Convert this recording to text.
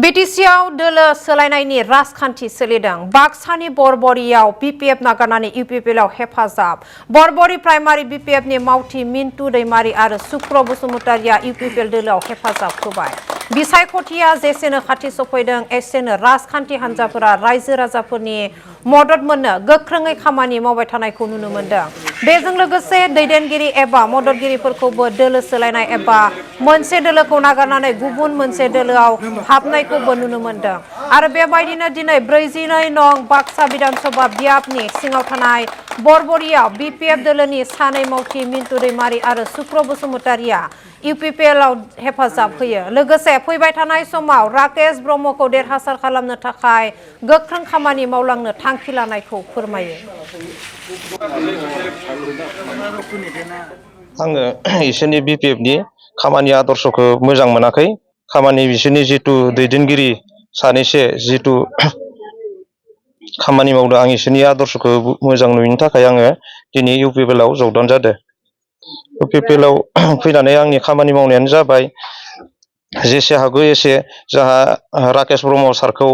बिटिसिआव दोलो सोलायनायनि राजखान्थि सोलिदों। बाक्सानि बरबरियाव बीपीएफ नागारनानै यूपीपीएलआव हेफाजाब। बरबरि प्राइमारि बीपीएफनि मावथि मिन्टु दैमारि आरो सुक्र बसुमतारिया यूपीपीएल दोलोआव हेफाजाब होबाय। बिसायख'थिया जेसेनो खाथि सफैदों एसेनो राजखान्थि हान्जाफोरा रायजो राजाफोरनि मदद मोननो गोख्रोङै खामानि मावबाय थानायखौ नुनो मोनदों। बेजों लोगोसे दैदेनगिरि एबा मददगिरिफोरखौबो दोलो सोलायनाय एबा मोनसे दोलोखौ नागारनानै गुबुन मोनसे दोलोआव हाबनायखौबो नुनो मोनदों। आरो बेबायदिनो दिनै 42 नं बाक्सा विधानसभा बियाबनि सिङाव थानाय बरबरियाव बीपीएफ दोलोनि सानै मावथि मिन्टु दैमारि आरो सुक्र बसुमतारिया यूपीपीएलआव हेफाजाब होयो। लोगोसे फैबाय थानाय समाव राकेश ब्रह्मखौ देरहासार खालामनो थाखाय गोख्रों खामानि मावलांनो थांखि लानायखौ फोरमायो। आङो इसोरनि बीपीएफनि खामानि आदर्शखौ मोजां मोनाखै। खामानि बिसोरनि जितु दैदेनगिरि सानैसो जितु खामानि मावदों, आं इसोरनि आदर्शखौ मोजां नुयिनि थाखाय आङो दिनै यूपीपीएलआव जगदान जादों। यूपीपीएलआव फैनानै आंनि खामानि मावनायानो जाबाय जेसे हागौ एसे जोंहा राकेश ब्रह्म सारखौ